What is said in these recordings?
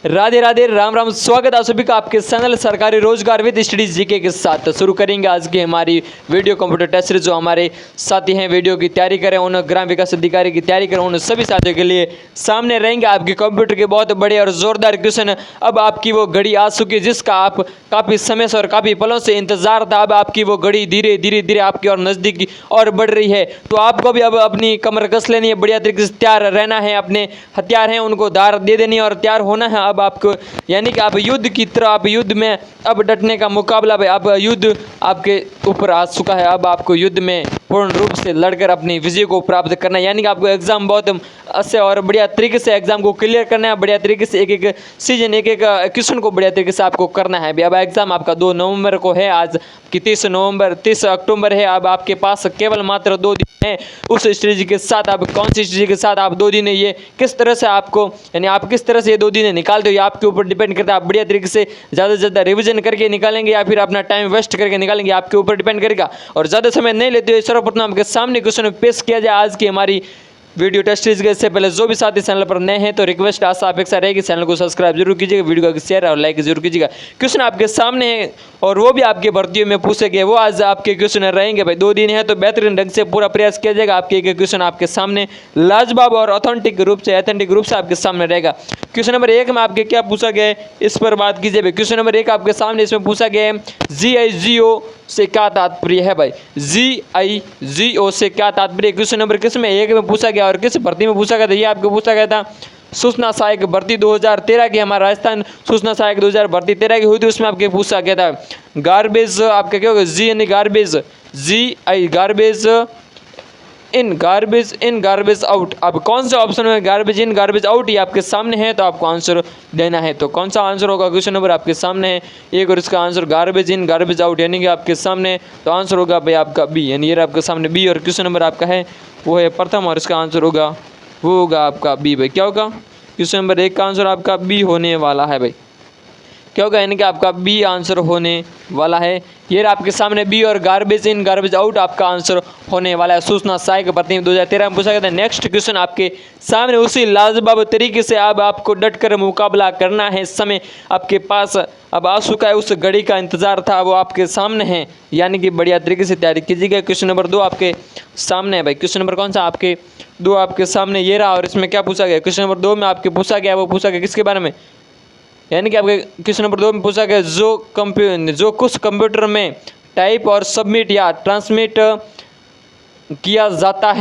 राधे राधे, राम राम। स्वागत है आप सभी का आपके चैनल सरकारी रोजगार विद स्टडीज जीके के साथ। तो शुरू करेंगे आज की हमारी वीडियो कंप्यूटर टेस्ट सीरीज। जो हमारे साथी हैं वीडियो की तैयारी करें, उन ग्राम विकास अधिकारी की तैयारी करें, उन सभी साथियों के लिए सामने रहेंगे आपके कंप्यूटर के बहुत बड़े और जोरदार क्वेश्चन। अब आपकी वो घड़ी आ चुकी है जिसका आप काफ़ी समय से और काफ़ी पलों से इंतजार था। अब आपकी वो घड़ी धीरे धीरे धीरे आपकी और नज़दीक और बढ़ रही है। तो आपको भी अब अपनी कमर कस लेनी है, बढ़िया तरीके से तैयार रहना है, अपने हथियार हैं उनको धार दे देनी है और तैयार होना है। अब आपको यानी कि आप युद्ध की तरह, आप युद्ध में अब डटने का मुकाबला, अब युद्ध आपके ऊपर आ चुका है। अब आपको युद्ध में पूर्ण रूप से लड़कर अपनी विजय को प्राप्त करना है। यानी कि आपको एग्जाम बहुत अच्छे और बढ़िया तरीके से एग्जाम को क्लियर करना है। बढ़िया तरीके से एक एक सीजन, एक एक क्वेश्चन को बढ़िया तरीके से आपको करना है। अब एग्जाम आपका 2 नवंबर को है, आज की 30 अक्टूबर है। अब आपके पास केवल मात्र 2 दिन है। उस स्ट्रेटजी के साथ, आप कौन सी स्ट्रेटजी के साथ आप 2 दिन ये किस तरह से आपको, यानी आप किस तरह से ये 2 दिन निकालते हो, ये आपके ऊपर डिपेंड करता है। आप बढ़िया तरीके से ज़्यादा से ज़्यादा रिवीजन करके निकालेंगे या फिर अपना टाइम वेस्ट करके निकालेंगे, आपके ऊपर डिपेंड करेगा। और ज़्यादा समय नहीं लेते हुए सर्वप्रथम आपके सामने क्वेश्चन पेश किया जाए आज की हमारी वीडियो टेस्ट सीरीज के। इससे पहले जो भी साथी चैनल पर नए हैं तो रिक्वेस्ट आशा अपेक्षा रहेगी, चैनल को सब्सक्राइब जरूर कीजिएगा, वीडियो को शेयर और लाइक जरूर कीजिएगा। क्वेश्चन आपके सामने है और वो भी आपके भर्तियों में पूछे गए, वो आज आपके क्वेश्चन रहेंगे। भाई 2 दिन है तो बेहतरीन ढंग से पूरा प्रयास किया जाएगा। आपके एक क्वेश्चन आपके सामने लाजवाब और ऑथेंटिक रूप से आपके सामने रहेगा। क्वेश्चन नंबर 1 में आपके क्या पूछा गया है, इस पर बात कीजिए। क्वेश्चन नंबर 1 आपके सामने इसमें पूछा गया है, GIGO से क्या तात्पर्य है। भाई GIGO से क्या तात्पर्य। क्वेश्चन नंबर किस में 1 में पूछा गया और किस भर्ती में पूछा गया था, ये आपको पूछा गया था सूचना सहायक भर्ती 2013 की। हमारा राजस्थान सूचना सहायक 2013 की हुई थी, उसमें आपके पूछा गया था गार्बेज। आपका क्या होगा, जी यानी garbage, GI garbage in garbage out. अब कौन सा ऑप्शन है, गार्बेज इन गार्बेज आउट, ये आपके सामने है तो आपको आंसर देना है। तो कौन सा आंसर होगा, क्वेश्चन नंबर आपके सामने है 1 और इसका answer garbage in garbage out यानी कि आपके सामने। तो आंसर होगा भाई आपका बी, यानी ये आपके सामने बी। और क्वेश्चन नंबर आपका है वो है प्रथम और इसका आंसर होगा वो होगा आपका बी। भाई क्या होगा, क्वेश्चन नंबर 1 का आंसर आपका बी होने वाला है। भाई क्या होगा, यानी कि आपका बी आंसर होने वाला है। ये आपके सामने बी और गार्बेज इन गार्बेज आउट आपका आंसर होने वाला है। सूचना सहायक भर्ती 2013 में पूछा गया था। नेक्स्ट क्वेश्चन आपके सामने उसी लाजवाब तरीके से अब आपको डटकर मुकाबला करना है। समय आपके पास अब आ चुका है, उस घड़ी का इंतजार था, वो आपके सामने है, यानी कि बढ़िया तरीके से तैयारी कीजिएगा। क्वेश्चन नंबर 2 आपके सामने है। भाई क्वेश्चन नंबर कौन सा, आपके 2 आपके सामने ये रहा। और इसमें क्या पूछा गया, क्वेश्चन नंबर 2 में आपके पूछा गया, वो पूछा गया किसके बारे में, यानी कि आपके क्वेश्चन नंबर 2 में पूछा गया जो कुछ कंप्यूटर में टाइप और सबमिट या ट्रांसमिट किया जाता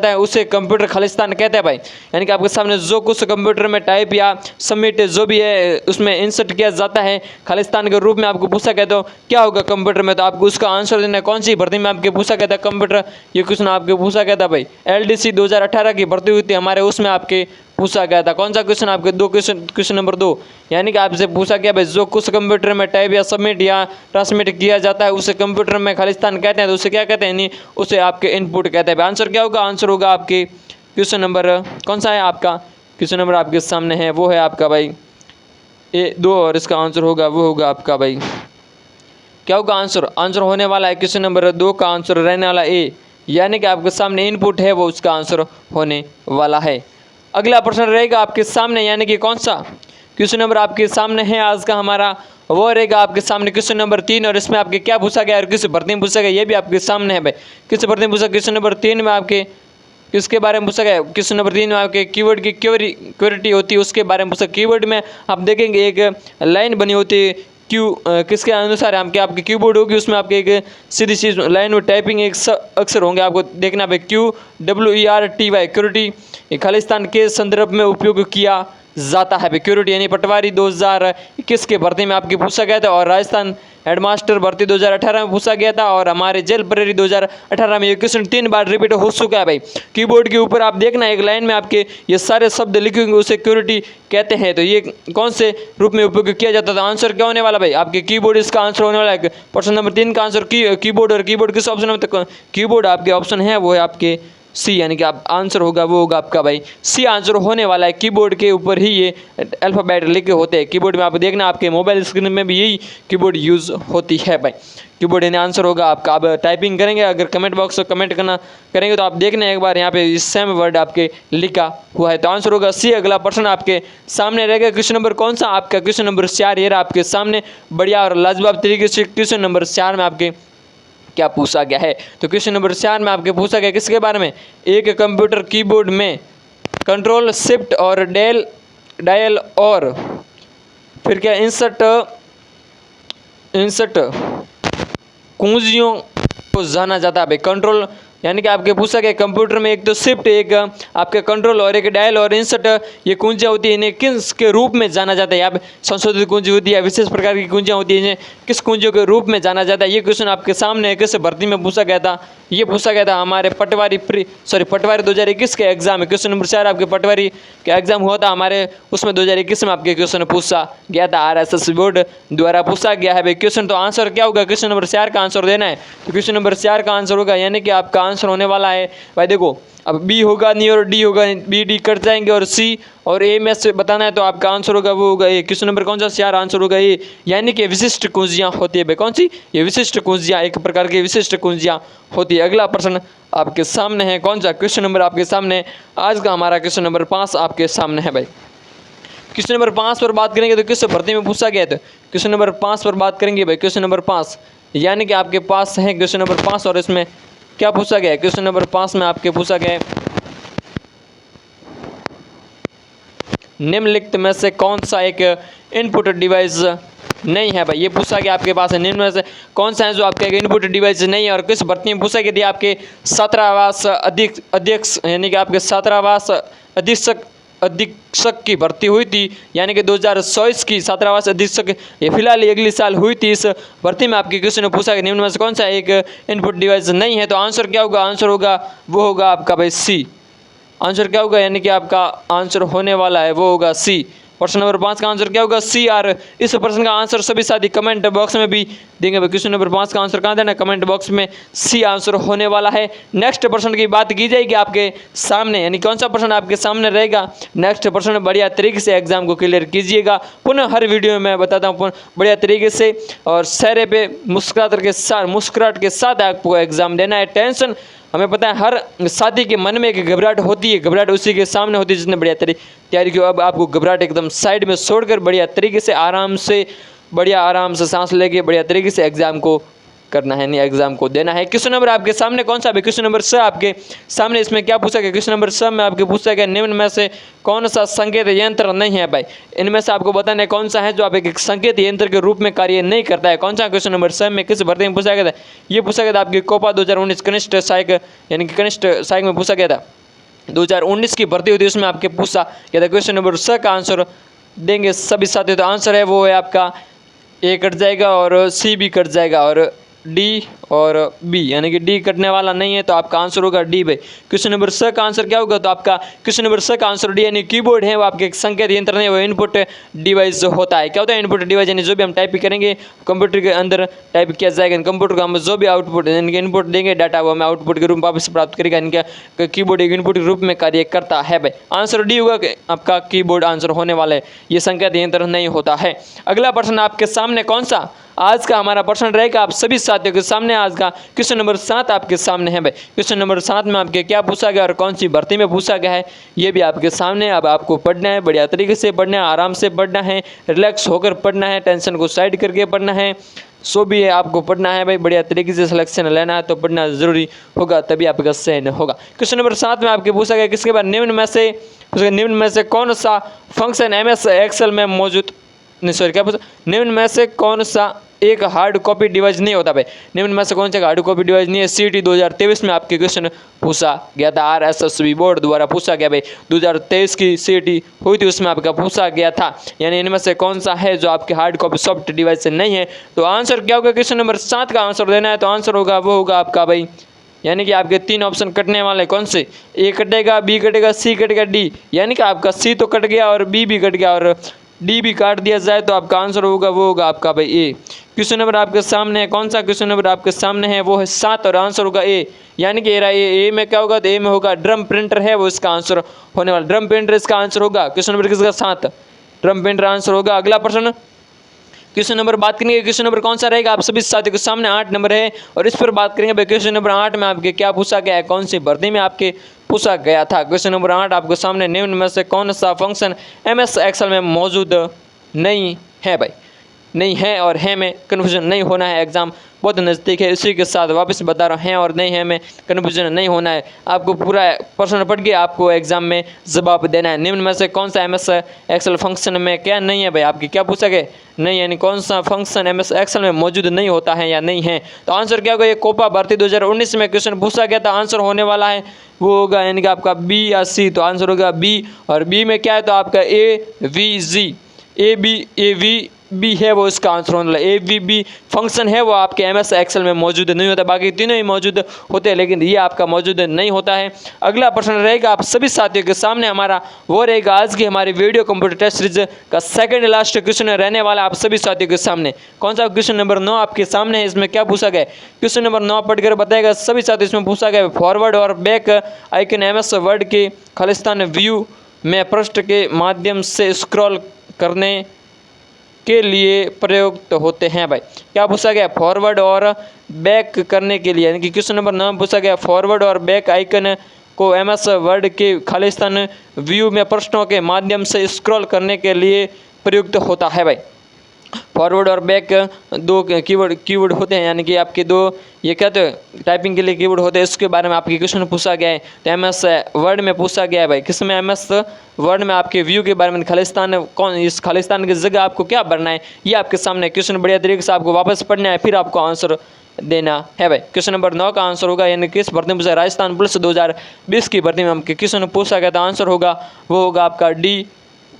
है उसे कंप्यूटर खालिस्तान कहते हैं। भाई यानी कि आपके सामने जो कुछ कंप्यूटर में टाइप या सबमिट जो भी है उसमें इंसर्ट किया जाता है खालिस्तान के रूप में आपको पूछा गया, तो क्या होगा कंप्यूटर में, तो आपको उसका आंसर देना है। कौन सी भर्ती में आपके पूछा गया था कंप्यूटर, ये क्वेश्चन आपके पूछा गया था। भाई LDC 2018 की भर्ती हुई थी हमारे, उसमें आपके पूछा गया था। कौन सा क्वेश्चन, आपके 2 क्वेश्चन नंबर 2, यानी कि आपसे पूछा गया भाई जो कुछ कंप्यूटर में टाइप या सबमिट या ट्रांसमिट किया जाता है उसे कंप्यूटर में खालिस्तान कहते हैं, तो उसे क्या कहते हैं, नहीं उसे आपके इनपुट कहते हैं। आंसर क्या होगा, आंसर होगा आपके क्वेश्चन नंबर कौन सा है, आपका क्वेश्चन नंबर आपके सामने है वो है आपका भाई A2 और इसका आंसर होगा वो होगा आपका भाई क्या होगा, आंसर होने वाला है क्वेश्चन नंबर 2 का आंसर रहने वाला A, यानी कि आपके सामने इनपुट है वो उसका आंसर होने वाला है। अगला प्रश्न रहेगा आपके सामने, यानी कि कौन सा क्वेश्चन नंबर आपके सामने है आज का हमारा, वो रहेगा आपके सामने क्वेश्चन नंबर 3। और इसमें आपके क्या पूछा गया और किस भर्ती में पूछा गया, ये भी आपके सामने है। भाई किस भर्ती में पूछा, क्वेश्चन नंबर 3 में आपके किसके बारे में पूछा गया, क्वेश्चन नंबर 3 में आपके कीवर्ड की क्वेरिटी होती है उसके बारे में पूछा। कीवर्ड में आप देखेंगे एक लाइन बनी होती है किसके अनुसार आपके कीबोर्ड होगी, उसमें आपके एक सीधी सी लाइन में टाइपिंग एक अक्षर होंगे, आपको देखना है QWERTY क्यूरिटी खालिस्तान के संदर्भ में उपयोग किया जाता है। क्यूरिटी यानी पटवारी 2021 के भर्ती में आपके पूछा गया था, और राजस्थान हेडमास्टर भर्ती 2018 में पूछा गया था, और हमारे जेल प्रहरी 2018 में ये क्वेश्चन 3 बार रिपीट हो चुका है। भाई कीबोर्ड के ऊपर आप देखना एक लाइन में आपके ये सारे शब्द लिखे होंगे, उसे क्यूरिटी कहते हैं। तो ये कौन से रूप में उपयोग किया जाता था, आंसर क्या होने वाला भाई, आपके कीबोर्ड इसका आंसर होने वाला है। प्रश्न नंबर 3 का आंसर कीबोर्ड, और कीबोर्ड किस ऑप्शन में, कीबोर्ड आपके ऑप्शन है वो है आपके सी, यानी कि आप आंसर होगा वो होगा आपका भाई सी आंसर होने वाला है। कीबोर्ड के ऊपर ही ये अल्फ़ाबेट लिखे होते हैं। कीबोर्ड में आप देखना, आपके मोबाइल स्क्रीन में भी यही कीबोर्ड यूज़ होती है भाई। कीबोर्ड यानी आंसर होगा आपका। अब टाइपिंग करेंगे, अगर कमेंट बॉक्स में कमेंट करना करेंगे तो आप देखना एक बार यहाँ पे इस सेम वर्ड आपके लिखा हुआ है, तो आंसर होगा सी। अगला प्रश्न आपके सामने रहेगा, क्वेश्चन नंबर कौन सा आपका, क्वेश्चन नंबर 4 ये रहा आपके सामने। बढ़िया और लाजवाब तरीके से क्वेश्चन नंबर 4 में आपके क्या पूछा गया है। तो क्वेश्चन नंबर 4 में आपके पूछा गया किसके बारे में, एक कंप्यूटर कीबोर्ड में कंट्रोल शिफ्ट और डायल और फिर क्या इंसर्ट कुंजियों को जाना जाता है भाई। कंट्रोल यानी कि आपके पूछा गया कंप्यूटर में एक तो शिफ्ट, एक आपके कंट्रोल और एक डायल और इंसर्ट, ये कुंजियाँ होती है, इन्हें किस के रूप में जाना जाता है। यहाँ पे संशोधित कुंजी होती है, विशेष प्रकार की कुंजियाँ होती है, इन्हें किस कुंजियों के रूप में जाना जाता है। ये क्वेश्चन आपके सामने है, किस भर्ती में पूछा गया था, ये पूछा गया था हमारे पटवारी 2021 के एग्जाम में। क्वेश्चन नंबर 4 आपके पटवारी का एग्जाम हुआ था हमारे, उसमें 2021 में आपके क्वेश्चन पूछा गया था, RSS बोर्ड द्वारा पूछा गया है भाई क्वेश्चन। तो आंसर क्या होगा, क्वेश्चन नंबर 4 का आंसर देना है। तो क्वेश्चन नंबर 4 का आंसर होगा, यानी कि आपका आंसर होने वाला है भाई। देखो अब बी होगा नहीं और डी होगा, बी डी कट जाएंगे और सी और ए में से बताना है, तो आपका आंसर होगा वो होगा ये। क्वेश्चन नंबर कौन सा 4 आंसर होगा ये, यानी कि विशिष्ट कुंजियाँ होती है भाई। कौन सी, ये विशिष्ट कुंजियाँ, एक प्रकार की विशिष्ट कुंजियाँ होती है। अगला प्रश्न आपके सामने है, कौन सा क्वेश्चन नंबर आपके सामने, आज का हमारा क्वेश्चन नंबर 5 आपके सामने है भाई। क्वेश्चन नंबर 5 पर बात करेंगे तो किस भर्ती में पूछा गया था। क्वेश्चन नंबर 5 पर बात करेंगे भाई, क्वेश्चन नंबर 5 यानी कि आपके पास है क्वेश्चन नंबर 5 और इसमें क्या पूछा गया है। क्वेश्चन नंबर 5 में आपके पूछा गया है, निम्नलिखित में से कौन सा एक इनपुट डिवाइस नहीं है भाई। ये पूछा गया आपके पास है, निम्न में से कौन सा है जो आपका एक इनपुट डिवाइस नहीं है। और किस भर्ती में पूछा गया, आपके 17वां अध्यक्ष यानी कि आपके 17वां अधीक्षक की भर्ती हुई थी, यानी कि 2024 की 17वां अधीक्षक, ये फिलहाल अगले साल हुई थी। इस भर्ती में आपके क्वेश्चन पूछा गया निम्न में से कौन सा एक इनपुट डिवाइस नहीं है। तो आंसर क्या होगा, आंसर होगा वो होगा आपका भाई सी। आंसर क्या होगा, यानी कि आपका आंसर होने वाला है वो होगा सी। प्रश्न नंबर 5 का आंसर क्या होगा, सी। और इस प्रश्न का आंसर सभी साथी कमेंट बॉक्स में भी देंगे भाई। क्वेश्चन नंबर 5 का आंसर कहाँ देना, कमेंट बॉक्स में सी आंसर होने वाला है। नेक्स्ट प्रश्न की बात की जाएगी आपके सामने, यानी कौन सा प्रश्न आपके सामने रहेगा। नेक्स्ट प्रश्न बढ़िया तरीके से एग्जाम को क्लियर कीजिएगा। पुनः हर वीडियो में मैं बताता हूँ बढ़िया तरीके से, और चेहरे पे मुस्कुराहट के साथ आपको एग्जाम देना है। टेंशन हमें पता है हर साथी के मन में एक घबराहट होती है, घबराहट उसी के सामने होती है जिसने बढ़िया तैयारी की। अब आपको घबराहट एकदम साइड में छोड़कर बढ़िया तरीके से आराम से सांस लेके बढ़िया तरीके से एग्जाम को करना है, नहीं एग्जाम को देना है। क्वेश्चन नंबर आपके सामने कौन सा है, क्वेश्चन नंबर 6 आपके सामने। इसमें क्या पूछा गया, क्वेश्चन नंबर 6 में आपके पूछा गया निम्न में से कौन सा संकेत यंत्र नहीं है भाई। इनमें से आपको बताना है कौन सा है जो आप एक संकेत यंत्र के रूप में कार्य नहीं करता है। कौन सा क्वेश्चन नंबर 6 में किस भर्ती में पूछा गया था, ये पूछा गया था आपके कोपा 2019 कनिष्ठ सहायक, यानी कि कनिष्ठ सहायक में पूछा गया था। 2019 की भर्ती हुई थी, उसमें आपके पूछा गया था। क्वेश्चन नंबर 6 का आंसर देंगे सभी साथी, तो आंसर है वो है आपका ए कट जाएगा और सी भी कट जाएगा और डी और बी, यानी कि डी कटने वाला नहीं है, तो आपका आंसर होगा डी भाई। क्वेश्चन नंबर 6 का आंसर क्या होगा, तो आपका क्वेश्चन नंबर 6 का आंसर डी, यानी कीबोर्ड है वो आपके एक संकेत यंत्र नहीं, वो इनपुट डिवाइस होता है। क्या होता है इनपुट डिवाइस, यानी जो भी हम टाइप करेंगे कंप्यूटर के अंदर टाइप किया जाएगा, कंप्यूटर को हम जो भी आउटपुट यानी कि इनपुट देंगे डाटा, वो हमें आउटपुट के रूप में वापस प्राप्त करेगा। इनका कीबोर्ड एक इनपुट के रूप में कार्य करता है भाई। आंसर डी होगा, आपका कीबोर्ड आंसर होने वाला है, ये संकेत यंत्र नहीं होता है। अगला प्रश्न आपके सामने कौन सा आज का हमारा प्रश्न रहेगा आप सभी साथियों के सामने। आज का क्वेश्चन नंबर 7 आपके सामने है भाई। क्वेश्चन नंबर 7 में आपके क्या पूछा गया और कौन सी भर्ती में पूछा गया है, ये भी आपके सामने। अब आपको पढ़ना है, बढ़िया तरीके से पढ़ना है, आराम से पढ़ना है, रिलैक्स होकर पढ़ना है, टेंशन को साइड करके पढ़ना है, सो भी है आपको पढ़ना है भाई। बढ़िया तरीके से सिलेक्शन लेना है, तो पढ़ना जरूरी होगा, तभी आपका चयन होगा। क्वेश्चन नंबर 7 में आपके पूछा गया किसके बाद, निम्न में से कौन सा फंक्शन MS एक्सेल में मौजूद, नहीं सॉरी क्या पूछा, निम्न में से कौन सा एक हार्ड कॉपी डिवाइस नहीं होता भाई। निम्न में से कौन सा हार्ड कॉपी डिवाइस नहीं है। CET 2023 में आपके क्वेश्चन पूछा गया था, RSS बोर्ड द्वारा पूछा गया भाई। 2023 की CET हुई थी, उसमें आपका पूछा गया था, यानी इनमें से कौन सा है जो आपके हार्ड कॉपी सॉफ्ट डिवाइस से नहीं है। तो आंसर क्या होगा, क्वेश्चन नंबर 7 का आंसर देना है, तो आंसर होगा वो होगा आपका भाई, यानी कि आपके 3 ऑप्शन कटने वाले कौन से, ए कटेगा, बी कटेगा, सी कटेगा, डी, यानी कि आपका सी तो कट गया और बी भी कट गया और डी भी काट दिया जाए, तो आपका आंसर होगा वो होगा आपका भाई ए। क्वेश्चन नंबर आपके सामने है, कौन सा क्वेश्चन नंबर आपके सामने है, वो है 7 और आंसर होगा ए। यानी कि ए में क्या होगा, तो ए में होगा ड्रम प्रिंटर है वो इसका आंसर होने वाला, ड्रम प्रिंटर इसका आंसर होगा। क्वेश्चन नंबर किसका 7 ड्रम प्रिंटर आंसर होगा। अगला प्रश्न क्वेश्चन नंबर बात करेंगे, क्वेश्चन नंबर कौन सा रहेगा आप सभी साथियों के सामने 8 नंबर है और इस पर बात करेंगे भाई क्वेश्चन नंबर 8 में आपके क्या पूछा गया है, कौन सी भर्ती में आपके पूछा गया था। क्वेश्चन नंबर 8 आपके सामने निम्न में से कौन सा फंक्शन MS एक्सेल में मौजूद नहीं है भाई, नहीं है और है में कन्फ्यूजन नहीं होना है, एग्जाम बहुत नज़दीक है, इसी के साथ वापस बता रहा हूँ हैं और नहीं है में कन्फ्यूजन नहीं होना है, आपको पूरा प्रश्न पढ़ के आपको एग्जाम में जवाब देना है। निम्न में से कौन सा MS एक्सेल फंक्शन में क्या नहीं है भाई, आपकी क्या पूछा गया नहीं, यानी कौन सा फंक्शन MS एक्सेल में मौजूद नहीं होता है या नहीं है। तो आंसर क्या होगा, ये कोपा भर्ती 2019 में क्वेश्चन पूछा गया था, आंसर होने वाला है वो होगा यानी कि आपका B या C, तो आंसर होगा B और B में क्या है तो आपका AVG AVB है वो इसका आंसर होने वाला। AVB फंक्शन है वो आपके MS एक्सेल में मौजूद नहीं होता, बाकी तीनों ही मौजूद होते हैं लेकिन ये आपका मौजूद नहीं होता है। अगला प्रश्न रहेगा आप सभी साथियों के सामने हमारा, वो रहेगा आज की हमारी वीडियो कंप्यूटर टेस्ट सीरीज का सेकंड लास्ट क्वेश्चन रहने वाला आप सभी साथियों के सामने। कौन सा क्वेश्चन नंबर 9 आपके सामने है, इसमें क्या पूछा गया क्वेश्चन नंबर 9 पढ़कर बताएगा सभी साथी। इसमें पूछा गया फॉरवर्ड और बैक आइकन MS वर्ड के खालिस्तान व्यू में पृष्ठ के माध्यम से स्क्रॉल करने के लिए प्रयुक्त होते हैं भाई। क्या पूछा गया, फॉरवर्ड और बैक करने के लिए, यानी कि क्वेश्चन नंबर 9 पूछा गया फॉरवर्ड और बैक आइकन को MS वर्ड के खालिस्तान व्यू में पृष्ठों के माध्यम से स्क्रॉल करने के लिए प्रयुक्त होता है भाई। फॉरवर्ड और बैक दो कीवर्ड होते हैं, यानी कि आपके दो ये कहते हैं टाइपिंग के लिए कीवर्ड होते हैं, इसके बारे में आपके क्वेश्चन पूछा गया है। तो MS वर्ड में पूछा गया है भाई, किसमें MS वर्ड में आपके व्यू के बारे में, खालिस्तान कौन, इस खालिस्तान की जगह आपको क्या भरना है ये आपके सामने क्वेश्चन बढ़िया तरीके से आपको वापस पढ़ना है, फिर आपको आंसर देना है भाई। क्वेश्चन नंबर 9 का आंसर होगा, यानी किस भर्ती में पूछा, राजस्थान पुलिस 2020 की भर्ती में हमके क्वेश्चन पूछा गया था, आंसर होगा वो होगा आपका D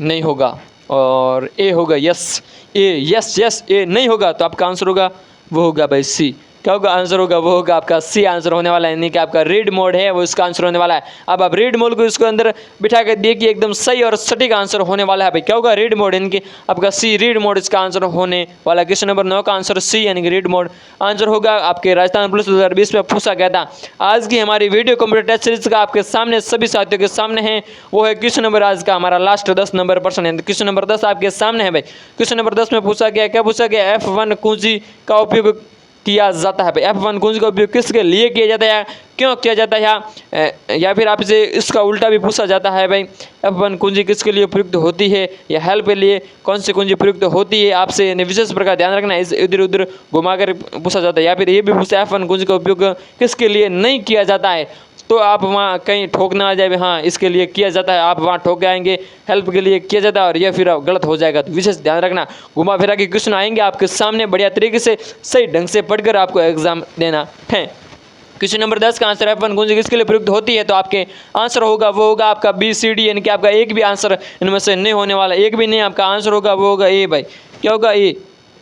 नहीं होगा और A होगा यस ए नहीं होगा तो आपका आंसर होगा वो होगा भाई C। क्या होगा आंसर होगा वो होगा आपका C आंसर होने वाला है, यानी कि आपका रीड मोड है वो इसका आंसर होने वाला है। अब आप रीड मोड को इसको अंदर बिठा कर देखिए, एकदम सही और सटीक आंसर होने वाला है भाई। क्या होगा रीड मोड, यानी कि आपका C रीड मोड इसका आंसर होने वाला। क्वेश्चन नंबर 9 का आंसर C यानी कि रीड मोड आंसर होगा। आपके राजस्थान पुलिस 2020 में पूछा गया था। आज की हमारी वीडियो कंप्यूटर टेस्ट सीरीज का आपके सामने सभी साथियों के सामने है वो है क्वेश्चन नंबर आज का हमारा लास्ट 10 नंबर प्रश्न है। क्वेश्चन नंबर 10 आपके सामने है भाई। क्वेश्चन नंबर 10 में पूछा गया, क्या पूछा गया, F1 कुंजी का उपयोग किया जाता है भाई। F1 कुंजी का उपयोग किसके लिए किया जाता है, क्यों किया जाता है, या फिर आपसे इसका उल्टा भी पूछा जाता है भाई, F1 कुंजी किसके लिए प्रयुक्त होती है या हेल्प के लिए कौन सी कुंजी प्रयुक्त होती है, आपसे विशेष प्रकार ध्यान रखना है, इस इधर उधर घुमाकर पूछा जाता है। या फिर ये भी पूछा F1 कुंजी का उपयोग किसके लिए नहीं किया जाता है, तो आप वहाँ कहीं ठोक ना आ जाए, हाँ इसके लिए किया जाता है, आप वहाँ ठोक के आएंगे हेल्प के लिए किया जाता है, और यह फिर गलत हो जाएगा, तो विशेष ध्यान रखना। घुमा फिरा के क्वेश्चन आएंगे आपके सामने, बढ़िया तरीके से सही ढंग से पढ़कर आपको एग्जाम देना है। क्वेश्चन नंबर 10 का आंसर F1 कुंजी किसके लिए प्रयुक्त होती है, तो आपके आंसर होगा वो होगा आपका BCD, यानी कि आपका एक भी आंसर इनमें से नहीं होने वाला, एक भी नहीं, आपका आंसर होगा वो होगा A भाई। क्या होगा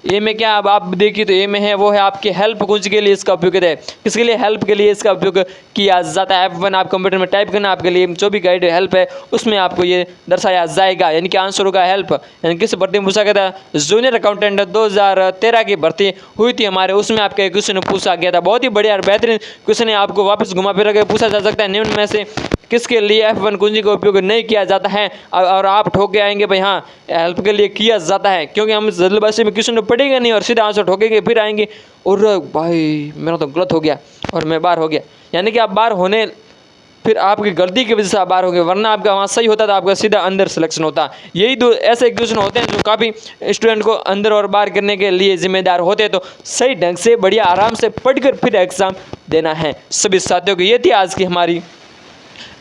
ए में क्या, अब आप देखिए तो ए में है वो है आपके हेल्प कुंजी के लिए इसका उपयोग है, किसके लिए, हेल्प के लिए इसका उपयोग किया जाता है। F1 आप कंप्यूटर में टाइप करना, आपके लिए जो भी गाइड हेल्प है उसमें आपको ये दर्शाया जाएगा, यानी कि आंसर होगा हेल्प। यानी किस भर्ती में पूछा गया था, जूनियर अकाउंटेंट 2013 की भर्ती हुई थी हमारे, उसमें आपका क्वेश्चन पूछा गया था। बहुत ही बढ़िया और बेहतरीन क्वेश्चन है, आपको वापस घुमा फिरा के पूछा जा सकता है निम्न में से किसके लिए F1 कुंजी का उपयोग नहीं किया जाता है, और आप ठोक के आएंगे भाई हाँ हेल्प के लिए किया जाता है, क्योंकि हम जल्दबाजी में क्वेश्चन पढ़ेंगे नहीं और सीधा आंसर ठोकेंगे, फिर आएंगे और भाई मेरा तो गलत हो गया और मैं बाहर हो गया, यानी कि आप बाहर होने फिर आपकी गलती की वजह से आप बाहर हो गए, वरना आपका वहाँ सही होता था, आपका सीधा अंदर सिलेक्शन होता। यही दो ऐसे क्वेश्चन होते हैं जो काफ़ी स्टूडेंट को अंदर और बाहर करने के लिए जिम्मेदार होते हैं, तो सही ढंग से बढ़िया आराम से पढ़कर फिर एग्ज़ाम देना है सभी साथियों को। ये थी आज की हमारी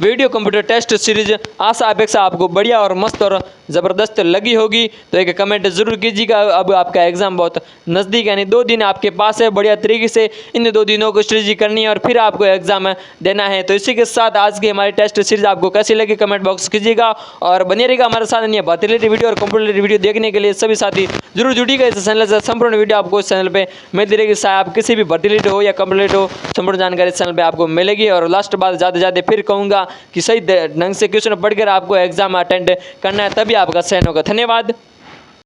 वीडियो कंप्यूटर टेस्ट सीरीज, आशा अपेक्षा आपको बढ़िया और मस्त और ज़बरदस्त लगी होगी, तो एक कमेंट ज़रूर कीजिएगा। अब आपका एग्ज़ाम बहुत नज़दीक, यानी 2 दिन आपके पास है, बढ़िया तरीके से इन 2 दिनों को स्ट्रेटजी करनी है और फिर आपको एग्ज़ाम देना है। तो इसी के साथ आज की हमारी टेस्ट सीरीज आपको कैसी लगी कमेंट बॉक्स कीजिएगा और बने रहेगा हमारे साथ अन्य बात रिलेटेड वीडियो और कंप्यूटर रिलेटेड वीडियो देखने के लिए सभी साथी जरूर जुड़िएगा इस चैनल से। संपूर्ण वीडियो आपको इस चैनल पर मिलती रहेगी, चाहे आप किसी भी भर्ती रिलेटेड हो या कंप्लीट हो, संपूर्ण जानकारी इस चैनल पर आपको मिलेगी। और लास्ट बात ज़्यादा फिर कहूँगा कि सही ढंग से क्वेश्चन पढ़कर आपको एग्जाम अटेंड करना है, तभी आपका चयन होगा। धन्यवाद।